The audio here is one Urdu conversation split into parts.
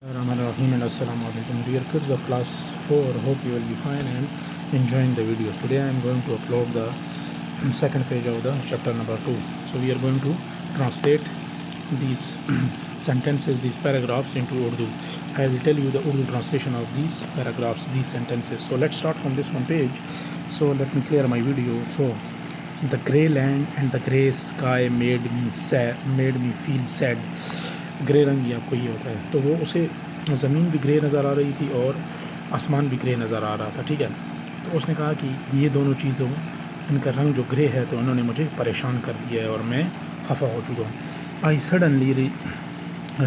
Rahim and Assalamu alaikum. Dear kids of class 4, hope you will be fine and enjoying the videos. Today I am going to upload the second page of the chapter number 2. So we are going to translate these sentences, these paragraphs into Urdu. I will tell you the Urdu translation of these paragraphs, these sentences. So let's start from this one page. So let me clear my video. So the grey land and the grey sky made me feel sad. گرے رنگ یہ آپ کو یہ ہوتا ہے، تو وہ اسے زمین بھی گرے نظر آ رہی تھی اور آسمان بھی گرے نظر آ رہا تھا، ٹھیک ہے. تو اس نے کہا کہ یہ دونوں چیزوں ان کا رنگ جو گرے ہے تو انہوں نے مجھے پریشان کر دیا ہے اور میں خفا ہو چکا ہوں. I suddenly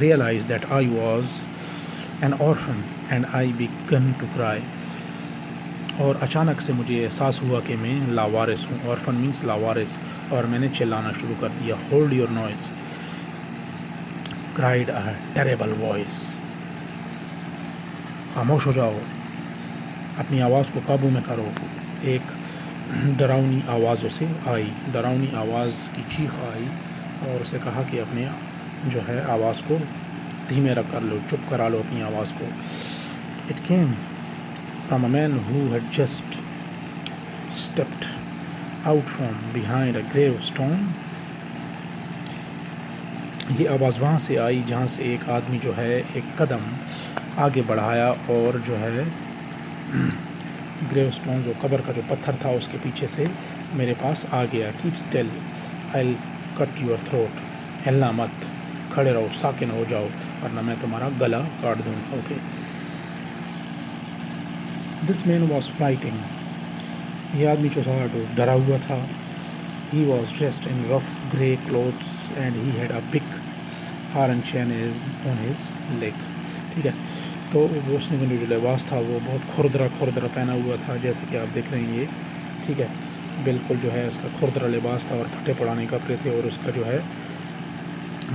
realise that I was an orphan and I began to کرائی. اور اچانک سے مجھے احساس ہوا کہ میں لاوارث ہوں. آرفن مینس لاوارث. اور میں نے چلانا شروع کر دیا. Hold your noise cried a terrible voice. خاموش ہو جاؤ، اپنی آواز کو قابو میں کرو. ایک ڈراؤنی آواز اسے آئی، ڈراؤنی آواز کی چیخ آئی اور اسے کہا کہ اپنے جو ہے آواز کو دھیمے رکھ کر لو، چپ کرا لو اپنی آواز کو. It came from a man who had just stepped out from behind a gravestone. یہ آواز وہاں سے آئی جہاں سے ایک آدمی جو ہے ایک قدم آگے بڑھایا اور جو ہے گریو سٹونز اور قبر کا جو پتھر تھا اس کے پیچھے سے میرے پاس آ گیا. Keep still I cut your throat. ہلنا مت، کھڑے رہو، ساکن ہو جاؤ ورنہ میں تمہارا گلا کاٹ دوں گا. Okay. This man was frightening. یہ آدمی جو تھا ڈرا ہوا تھا. He was dressed in rough grey clothes and he had a big horn chain on his leg. ٹھیک ہے. تو وہ اس نے جو لباس تھا وہ بہت کھردرا پہنا ہوا تھا، جیسے کہ آپ دیکھ رہے ہیں یہ. ٹھیک ہے. بالکل جو ہے اس کا کھردرا لباس تھا اور پھٹے پڑانے کپڑے تھے اور اس کا جو ہے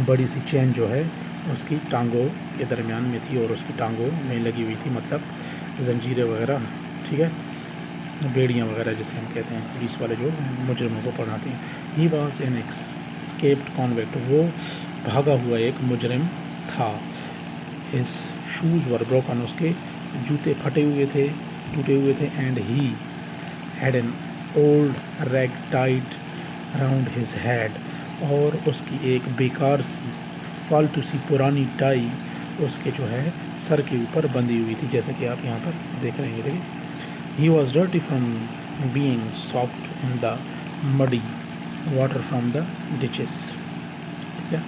بڑی سی چین جو ہے اس کی ٹانگوں کے درمیان میں تھی اور اس کی ٹانگوں میں لگی ہوئی تھی، مطلب زنجیریں وغیرہ. ٹھیک ہے. بیڑیاں وغیرہ جسے ہم کہتے ہیں، پولیس والے جو مجرموں کو پڑھاتے ہیں. He was an escaped convict. وہ بھاگا ہوا ایک مجرم تھا. His shoes were broken. اس کے جوتے پھٹے ہوئے تھے، ٹوٹے ہوئے تھے. And he had an old rag tied around his head. اور اس کی ایک بیکار سی فالتو سی پرانی ٹائی اس کے جو ہے سر کے اوپر بندھی ہوئی تھی، جیسے کہ آپ یہاں پر دیکھ رہے ہیں. دیکھیں. He was dirty from being soaked in the muddy water from the ditches. کیا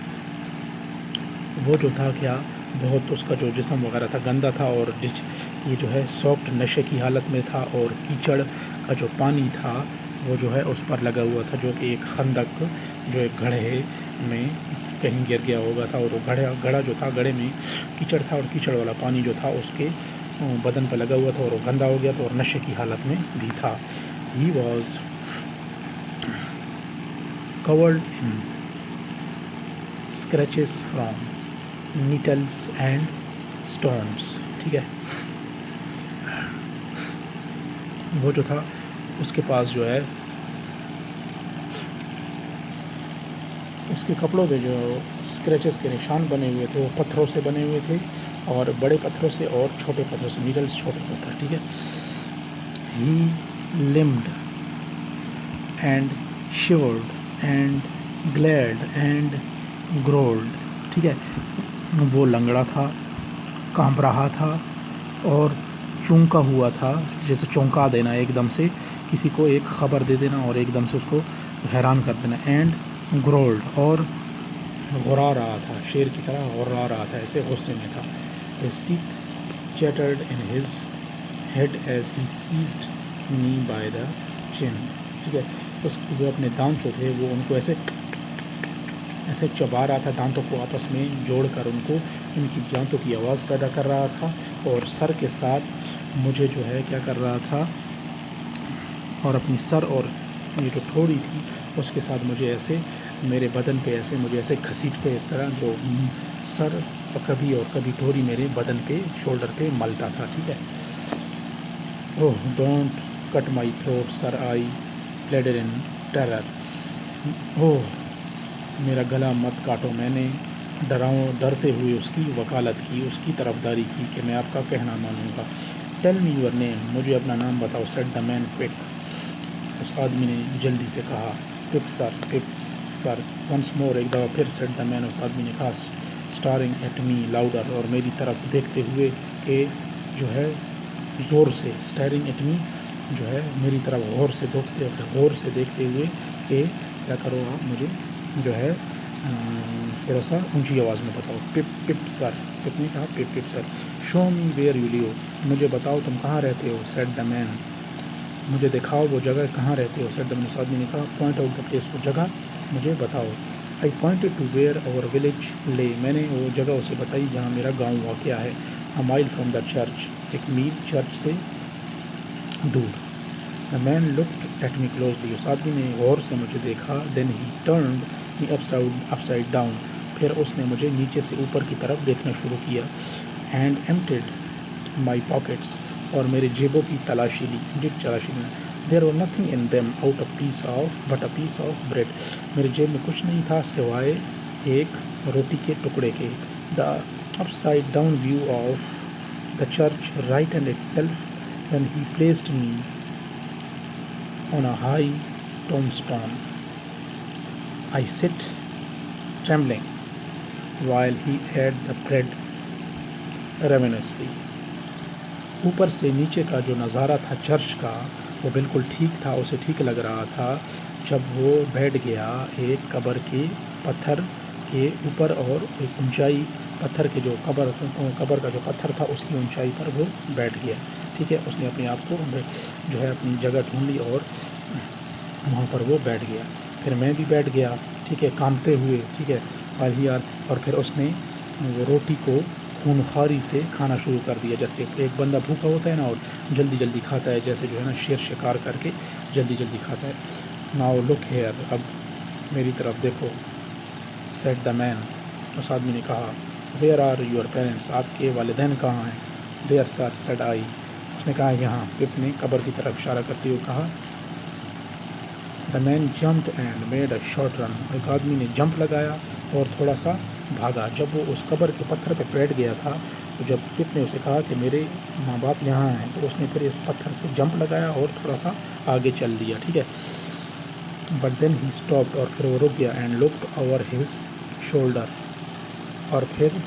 وہ جو تھا کیا بہت اس کا جو جسم وغیرہ تھا گندا تھا اور یہ جو ہے ساکٹ نشے کی حالت میں تھا اور کیچڑ کا جو پانی تھا وہ جو ہے اس پر لگا ہوا تھا، جو کہ ایک خندق جو ایک گڑھے میں کہیں گر گیا ہوگا تھا. اور وہ گڑھا جو تھا، گڑھے میں کیچڑ تھا اور کیچڑ والا پانی جو تھا اس کے بدن پہ لگا ہوا تھا اور وہ گندا ہو گیا تھا اور نشے کی حالت میں بھی تھا. He was covered in scratches from needles and stones. ٹھیک ہے. وہ جو تھا اس کے پاس جو ہے اس کے کپڑوں پہ جو اسکریچز کے نشان بنے ہوئے تھے وہ پتھروں سے بنے ہوئے تھے، اور بڑے پتھروں سے اور چھوٹے پتھروں سے. نیڈلس چھوٹے پتھر. ٹھیک ہے. ہی لمڈ اینڈ شیورڈ اینڈ گلیڈ اینڈ گرولڈ. ٹھیک ہے. وہ لنگڑا تھا، کانپ رہا تھا اور چونکا ہوا تھا، جیسے چونکا دینا، ایک دم سے کسی کو ایک خبر دے دینا اور ایک دم سے اس کو حیران کر دینا. اینڈ گرولڈ. اور غرا رہا تھا، شیر کی طرح غرا رہا تھا، ایسے غصے میں تھا. His teeth chattered in his head as he seized me by the chin. ٹھیک ہے. وہ اپنے دانت جو تھے وہ ان کو ایسے چبا رہا تھا، دانتوں کو آپس میں جوڑ کر ان کی دانتوں کی آواز پیدا کر رہا تھا اور سر کے ساتھ مجھے جو ہے کیا کر رہا تھا، اور اپنی سر اور یہ جو تھوڑی تھی اس کے ساتھ مجھے ایسے میرے بدن پہ ایسے مجھے ایسے گھسیٹ کے اس طرح جو سر کبھی اور کبھی ٹھوری میرے بدن پہ شولڈر پہ ملتا تھا. ٹھیک ہے. Oh don't cut my throat sir I pleaded in terror. اوہ میرا گلا مت کاٹو، میں نے ڈرتے ہوئے اس کی وکالت کی، اس کی طرفداری کی کہ میں آپ کا کہنا مانوں گا. ٹیل می یور نیم، مجھے اپنا نام بتاؤ. سیٹ دا مین کوئک، اس آدمی نے جلدی سے کہا. پپ سر ونس مور، ایک دفعہ پھر. سیٹ دا مین، اس آدمی نے کہا. اسٹارنگ ایٹ می لاؤڈر، اور میری طرف دیکھتے ہوئے کہ جو ہے زور سے. اسٹیئرنگ ایٹ می جو ہے میری طرف غور سے دیکھتے ہوئے کہ کیا کرو آپ، مجھے جو ہے تھوڑا سا اونچی آواز میں بتاؤ. پپ سر، پپ نے کہا. پپ سر. شو می ویئر یو لیو، مجھے بتاؤ تم کہاں رہتے ہو. سیٹ دا مین، مجھے دکھاؤ وہ جگہ کہاں رہتے ہو. سیٹ دا مین، اس آدمی نے کہا. پوائنٹ آؤٹ دا پلیس، وہ جگہ مجھے بتاؤ. I pointed to where our village lay, میں نے وہ جگہ اسے بتائی جہاں میرا گاؤں واقع ہے. اے مائل فرام دا چرچ، ایک میل چرچ سے دور. دا مین لکڈ ایٹ می کلوزلی، اس آدمی نے غور سے مجھے دیکھا. دین ہی ٹرنڈ می اپ سائڈ ڈاؤن، پھر اس نے مجھے نیچے سے اوپر کی طرف دیکھنا شروع کیا. اینڈ ایمپٹیڈ مائی پاکٹس، اور میرے جیبوں کی تلاشی لی. There were nothing in them out but a piece of bread, میرے جیب میں کچھ نہیں تھا سوائے ایک روٹی کے ٹکڑے کے. The upside down view of the church righted itself when he placed me on a high tombstone. I sit trembling while he ate the bread ravenously. اوپر سے نیچے کا جو نظارہ تھا چرچ کا وہ بالکل ٹھیک تھا، اسے ٹھیک لگ رہا تھا جب وہ بیٹھ گیا ایک قبر کے پتھر کے اوپر، اور ایک اونچائی پتھر کے جو قبر کا جو پتھر تھا اس کی اونچائی پر وہ بیٹھ گیا. ٹھیک ہے، اس نے اپنے آپ کو جو ہے اپنی جگہ ڈھونڈ لی اور وہاں پر وہ بیٹھ گیا. پھر میں بھی بیٹھ گیا، ٹھیک ہے، کانپتے ہوئے. ٹھیک ہے، اور پھر اس نے وہ روٹی کو خونخواری سے کھانا شروع کر دیا، جیسے ایک بندہ بھوکا ہوتا ہے نا اور جلدی جلدی کھاتا ہے، جیسے جو ہے نا شیر شکار کر کے جلدی جلدی کھاتا ہے. ناؤ لک ہیئر، اب میری طرف دیکھو. سیٹ دا مین، اس آدمی نے کہا. ویئر آر یور پیرنٹس، آپ کے والدین کہاں ہیں. دیئر سر، سیڈ آئی، اس نے کہا یہاں. پپ نے قبر کی طرف اشارہ کرتے ہوئے کہا. The man jumped and made a short run, ایک آدمی نے جمپ لگایا اور تھوڑا سا بھاگا. جب وہ اس قبر کے پتھر پہ بیٹھ گیا تھا تو جب پپ نے اسے کہا کہ میرے ماں باپ یہاں ہیں، تو اس نے پھر اس پتھر سے جمپ لگایا اور تھوڑا سا آگے چل دیا. ٹھیک ہے، بٹ دین ہی اسٹاپڈ، اور پھر وہ رک گیا. And looked over his shoulder, اور پھر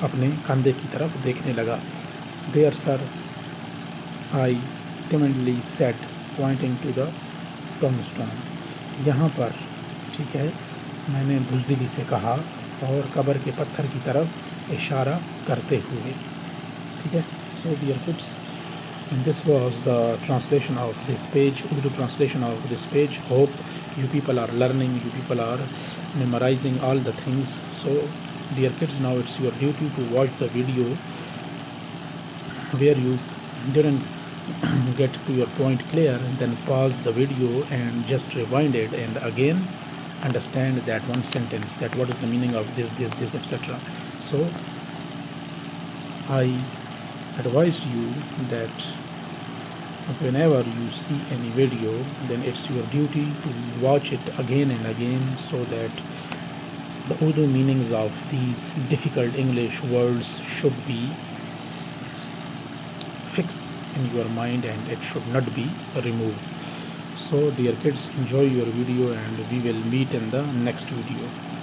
اپنے کندھے کی طرف دیکھنے لگا. There sir, I timidly said pointing to the tombstone, یہاں پر. ٹھیک ہے، میں نے بزدلی سے کہا اور قبر کے پتھر کی طرف اشارہ کرتے ہوئے. ٹھیک ہے. So dear kids, this was the translation of this page, Urdu translation of this page. Hope you people are learning, you people are memorizing all the things. So dear kids, now it's your duty to watch the video where you didn't get to your point clear, then pause the video and just rewind it and again understand that one sentence, that what is the meaning of this, etc. So I advised you that whenever you see any video, then it's your duty to watch it again and again, so that the Urdu meanings of these difficult English words should be fixed in your mind and it should not be removed. So dear kids, enjoy your video and we will meet in the next video.